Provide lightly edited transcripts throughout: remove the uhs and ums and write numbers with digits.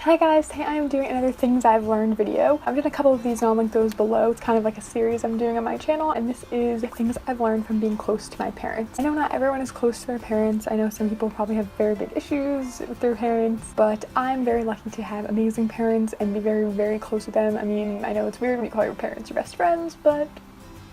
Hi guys, today I'm doing another things I've learned video. I've done a couple of these and I'll link those below. It's kind of like a series I'm doing on my channel, and this is things I've learned from being close to my parents. I know not everyone is close to their parents. I know some people probably have very big issues with their parents, but I'm very lucky to have amazing parents and be very, very close with them. I mean, I know it's weird when you call your parents your best friends, but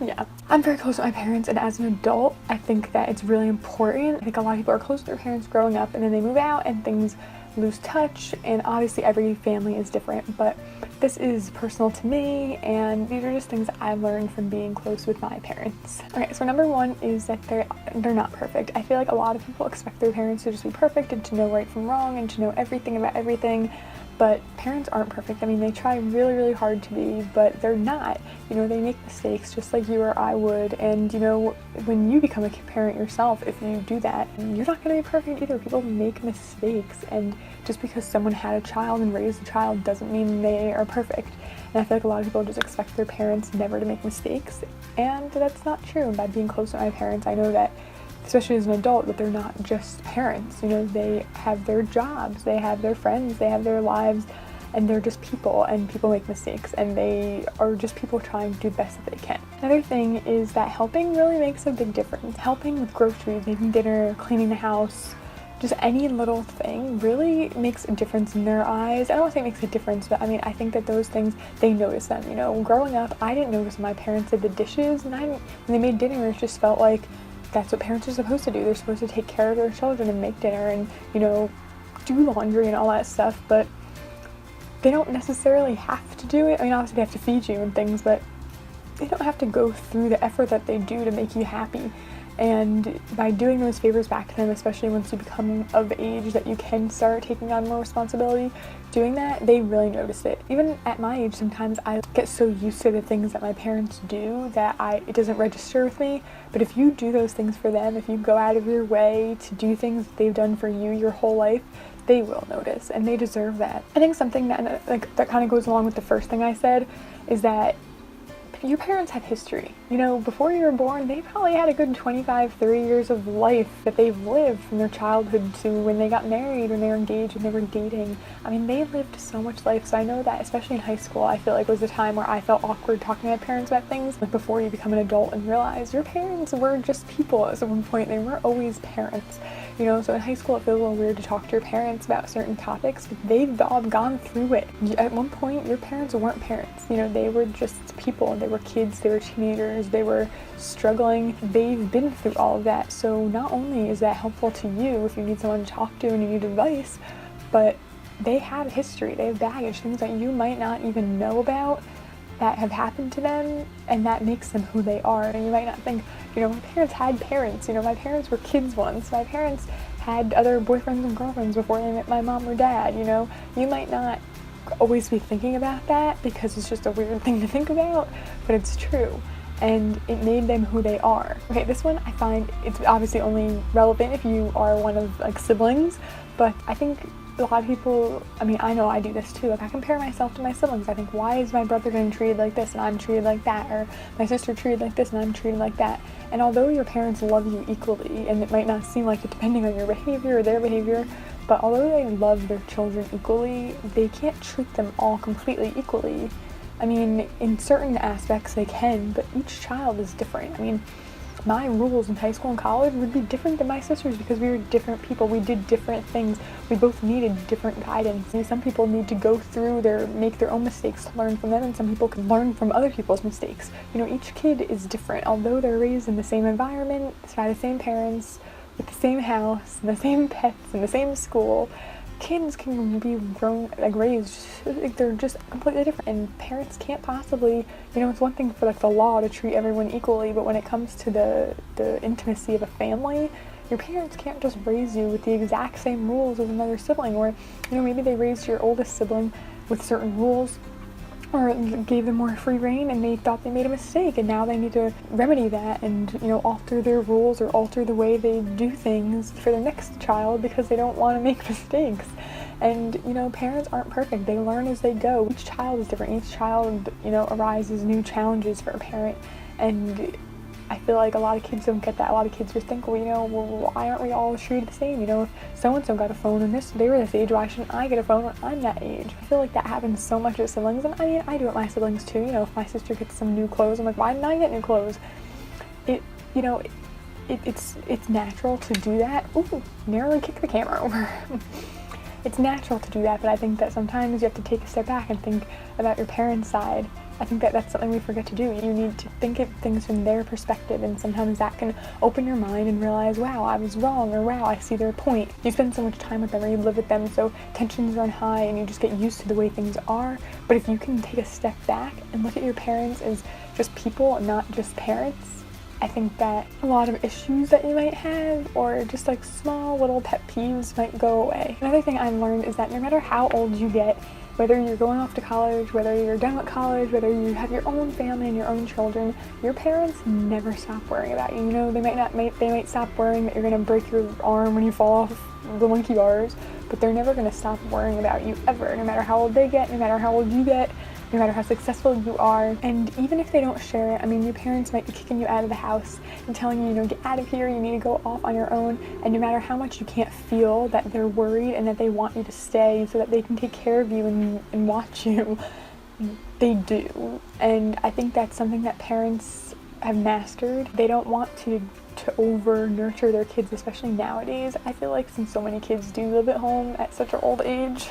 yeah. I'm very close with my parents, and as an adult, I think that it's really important. I think a lot of people are close to their parents growing up and then they move out and things lose touch, and obviously every family is different, but this is personal to me and these are just things I've learned from being close with my parents. Okay, so number one is that they're not perfect. I feel like a lot of people expect their parents to just be perfect and to know right from wrong and to know everything about everything, but parents aren't perfect. I mean, they try really, really hard to be, but they're not. You know, they make mistakes just like you or I would, and you know, when you become a parent yourself, if you do that, you're not going to be perfect either. People make mistakes, and just because someone had a child and raised a child doesn't mean they are perfect. And I feel like a lot of people just expect their parents never to make mistakes, and that's not true. By being close to my parents, I know that, especially as an adult, that they're not just parents. You know, they have their jobs, they have their friends, they have their lives, and they're just people, and people make mistakes, and they are just people trying to do the best that they can. Another thing is that helping really makes a big difference. Helping with groceries, making dinner, cleaning the house, just any little thing really makes a difference in their eyes. I don't want to say it makes a difference, but I mean, I think that those things, they notice them. You know, growing up, I didn't notice when my parents did the dishes, and when they made dinner, it just felt like that's what parents are supposed to do. They're supposed to take care of their children and make dinner and, you know, do laundry and all that stuff, but they don't necessarily have to do it. I mean, obviously they have to feed you and things, but they don't have to go through the effort that they do to make you happy. And by doing those favors back to them, especially once you become of age that you can start taking on more responsibility, doing that, they really notice it. Even at my age, sometimes I get so used to the things that my parents do that it doesn't register with me. But if you do those things for them, if you go out of your way to do things that they've done for you your whole life, they will notice, and they deserve that. I think something that that kind of goes along with the first thing I said is that your parents have history. You know, before you were born, they probably had a good 25, 30 years of life that they've lived from their childhood to when they got married, when they were engaged, when they were dating. I mean, they lived so much life, so I know that, especially in high school, I feel like was a time where I felt awkward talking to my parents about things. Like before you become an adult and realize your parents were just people at one point, they weren't always parents. You know, so in high school it feels a little weird to talk to your parents about certain topics, but they've all gone through it. At one point, your parents weren't parents. You know, they were just people. They were kids, they were teenagers, they were struggling. They've been through all of that. So not only is that helpful to you if you need someone to talk to and you need advice, but they have history, they have baggage, things that you might not even know about that have happened to them, and that makes them who they are. And you might not think, you know, my parents had parents, you know, my parents were kids once, my parents had other boyfriends and girlfriends before they met my mom or dad, you know. You might not always be thinking about that because it's just a weird thing to think about, but it's true, and it made them who they are. Okay, this one I find it's obviously only relevant if you are one of like siblings, but I think a lot of people, I mean, I know I do this too, like I compare myself to my siblings. I think, why is my brother getting treated like this and I'm treated like that, or my sister treated like this and I'm treated like that? And although your parents love you equally, and it might not seem like it depending on your behavior or their behavior, but although they love their children equally, they can't treat them all completely equally. I mean, in certain aspects they can, but each child is different. I mean, my rules in high school and college would be different than my sister's because we were different people. We did different things. We both needed different guidance. And some people need to go through make their own mistakes to learn from them, and some people can learn from other people's mistakes. You know, each kid is different. Although they're raised in the same environment, by the same parents, with the same house, and the same pets, and the same school, kids can be raised like they're just completely different, and parents can't possibly, you know, it's one thing for like the law to treat everyone equally, but when it comes to the intimacy of a family, your parents can't just raise you with the exact same rules as another sibling, or, you know, maybe they raised your oldest sibling with certain rules or gave them more free reign and they thought they made a mistake, and now they need to remedy that and, you know, alter their rules or alter the way they do things for their next child because they don't want to make mistakes. And, you know, parents aren't perfect. They learn as they go. Each child is different. Each child, you know, arises new challenges for a parent, and I feel like a lot of kids don't get that. A lot of kids just think, well, you know, well, why aren't we all treated the same? You know, if so-and-so got a phone and they were this age, why shouldn't I get a phone when I'm that age? I feel like that happens so much with siblings, and I mean, I do it with my siblings too. You know, if my sister gets some new clothes, I'm like, why didn't I get new clothes? It's natural to do that. Ooh, narrowly kick the camera over. It's natural to do that, but I think that sometimes you have to take a step back and think about your parents' side. I think that that's something we forget to do. You need to think of things from their perspective, and sometimes that can open your mind and realize, wow, I was wrong, or wow, I see their point. You spend so much time with them, or you live with them, so tensions run high and you just get used to the way things are. But if you can take a step back and look at your parents as just people and not just parents, I think that a lot of issues that you might have, or just like small little pet peeves, might go away. Another thing I've learned is that no matter how old you get, whether you're going off to college, whether you're done with college, whether you have your own family and your own children, your parents never stop worrying about you. You know, they might stop worrying that you're gonna break your arm when you fall off the monkey bars, but they're never gonna stop worrying about you ever, no matter how old they get, no matter how old you get, no matter how successful you are. And even if they don't share it, I mean, your parents might be kicking you out of the house and telling you, you know, get out of here, you need to go off on your own. And no matter how much you can't feel that they're worried and that they want you to stay so that they can take care of you and watch you, they do. And I think that's something that parents have mastered. They don't want to over nurture their kids, especially nowadays. I feel like since so many kids do live at home at such an old age,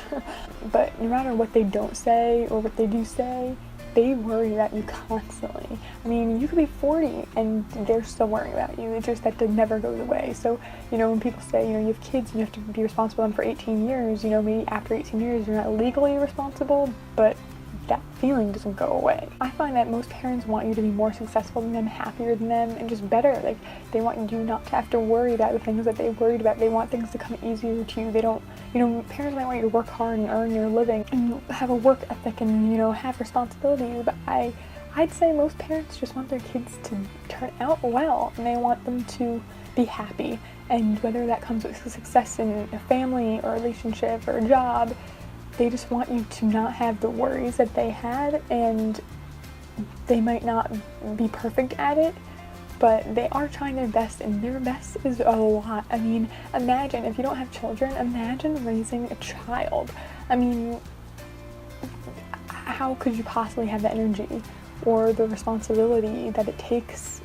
but no matter what they don't say or what they do say, they worry about you constantly. I mean, you could be 40 and they're still worrying about you. It's just that never goes away. So, you know, when people say, you know, you have kids and you have to be responsible for them for 18 years, you know, maybe after 18 years you're not legally responsible, but that feeling doesn't go away. I find that most parents want you to be more successful than them, happier than them, and just better. Like, they want you not to have to worry about the things that they worried about. They want things to come easier to you. They don't, you know, parents might want you to work hard and earn your living and have a work ethic and, you know, have responsibilities, but I'd say most parents just want their kids to turn out well, and they want them to be happy. And whether that comes with success in a family or a relationship or a job, they just want you to not have the worries that they had, and they might not be perfect at it, but they are trying their best, and their best is a lot. I mean, imagine, if you don't have children, imagine raising a child. I mean, how could you possibly have the energy or the responsibility that it takes,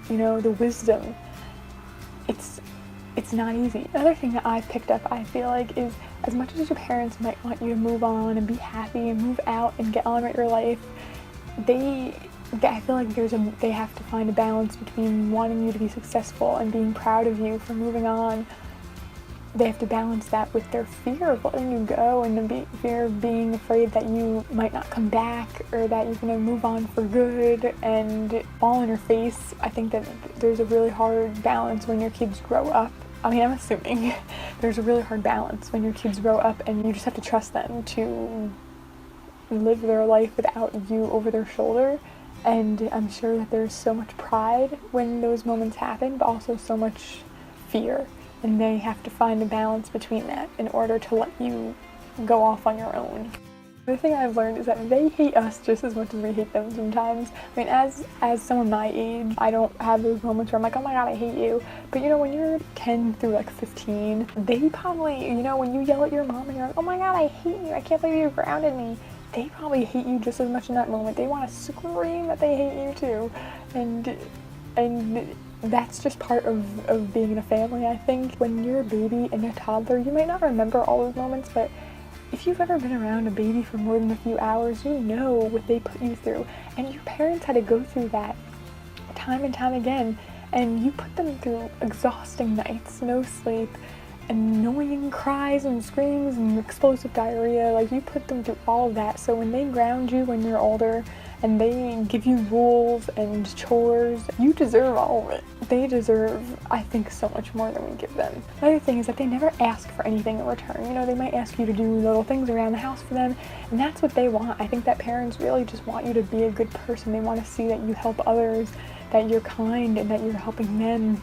you know, the wisdom? It's not easy. Another thing that I've picked up, I feel like, is as much as your parents might want you to move on and be happy and move out and get on with your life, I feel like they have to find a balance between wanting you to be successful and being proud of you for moving on. They have to balance that with their fear of letting you go, and the fear of being afraid that you might not come back, or that you're going to move on for good and fall on your face. I think that there's a really hard balance when your kids grow up. I mean, I'm assuming there's a really hard balance when your kids grow up, and you just have to trust them to live their life without you over their shoulder. And I'm sure that there's so much pride when those moments happen, but also so much fear. And they have to find a balance between that in order to let you go off on your own. The thing I've learned is that they hate us just as much as we hate them sometimes. I mean, as someone my age, I don't have those moments where I'm like, oh my god, I hate you. But you know, when you're 10 through like 15, they probably, you know, when you yell at your mom and you're like, oh my god, I hate you, I can't believe you grounded me, they probably hate you just as much in that moment. They want to scream that they hate you too. And that's just part of being in a family, I think. When you're a baby and a toddler, you might not remember all those moments, but if you've ever been around a baby for more than a few hours, you know what they put you through. And your parents had to go through that time and time again, and you put them through exhausting nights, no sleep, annoying cries and screams and explosive diarrhea. Like, you put them through all of that, so when they ground you when you're older and they give you rules and chores, you deserve all of it. They deserve, I think, so much more than we give them. Another thing is that they never ask for anything in return. You know, they might ask you to do little things around the house for them, and that's what they want. I think that parents really just want you to be a good person. They want to see that you help others, that you're kind, and that you're helping them,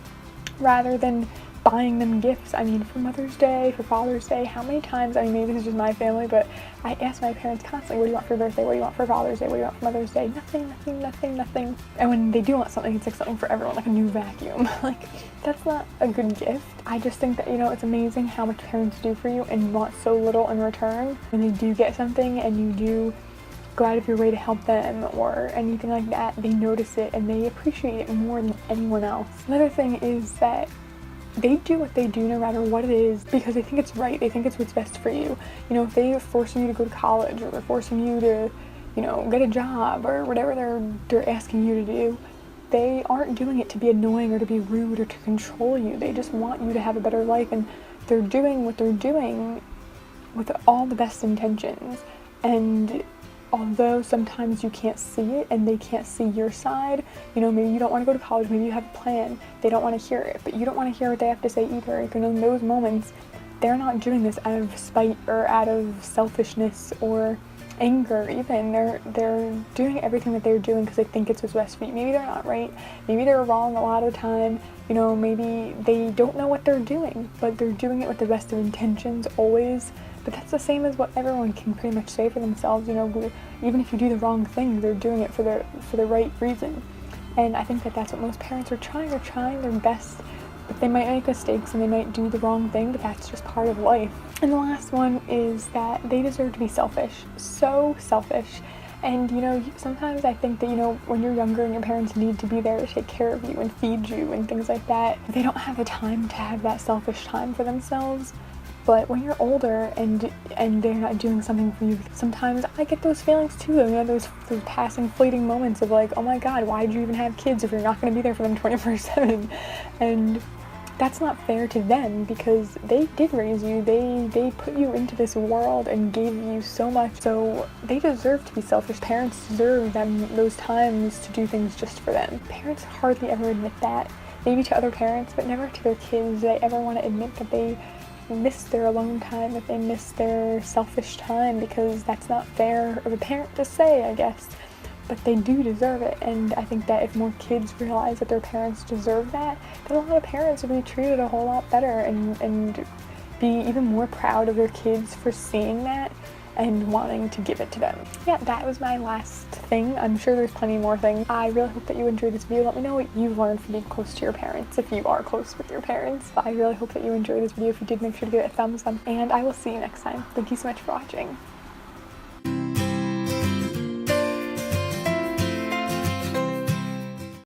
rather than buying them gifts. I mean, for Mother's Day, for Father's Day, how many times, I mean, maybe this is just my family, but I ask my parents constantly, what do you want for your birthday? What do you want for Father's Day? What do you want for Mother's Day? Nothing, nothing, nothing, nothing. And when they do want something, it's like something for everyone, like a new vacuum. Like, that's not a good gift. I just think that, you know, it's amazing how much parents do for you and want so little in return. When they do get something and you do go out of your way to help them or anything like that, they notice it and they appreciate it more than anyone else. Another thing is that they do what they do no matter what it is because they think it's right. They think it's what's best for you. You know, if they're forcing you to go to college or they're forcing you to, you know, get a job or whatever they're asking you to do, they aren't doing it to be annoying or to be rude or to control you. They just want you to have a better life, and they're doing what they're doing with all the best intentions. And although sometimes you can't see it and they can't see your side, you know, maybe you don't want to go to college, maybe you have a plan, they don't want to hear it, but you don't want to hear what they have to say either. Because in those moments, they're not doing this out of spite or out of selfishness or anger even. They're doing everything that they're doing because they think it's what's best for you. Maybe they're not right, maybe they're wrong a lot of the time, you know, maybe they don't know what they're doing, but they're doing it with the best of intentions always. But that's the same as what everyone can pretty much say for themselves, you know, even if you do the wrong thing, they're doing it for the right reason. And I think that that's what most parents are trying. They're trying their best, but they might make mistakes and they might do the wrong thing, but that's just part of life. And the last one is that they deserve to be selfish. So selfish. And, you know, sometimes I think that, you know, when you're younger and your parents need to be there to take care of you and feed you and things like that, they don't have the time to have that selfish time for themselves. But when you're older and they're not doing something for you, sometimes I get those feelings too, you know, those passing fleeting moments of like, oh my god, why did you even have kids if you're not going to be there for them 24/7? And that's not fair to them because they did raise you, they put you into this world and gave you so much, so they deserve to be selfish. Parents deserve those times to do things just for them. Parents hardly ever admit that, maybe to other parents, but never to their kids. Do they ever want to admit that they miss their alone time, that they miss their selfish time, because that's not fair of a parent to say, I guess. But they do deserve it, and I think that if more kids realize that their parents deserve that, then a lot of parents would be treated a whole lot better and be even more proud of their kids for seeing that and wanting to give it to them. Yeah, that was my last thing. I'm sure there's plenty more things. I really hope that you enjoyed this video. Let me know what you've learned from being close to your parents, if you are close with your parents. I really hope that you enjoyed this video. If you did, make sure to give it a thumbs up, and I will see you next time. Thank you so much for watching.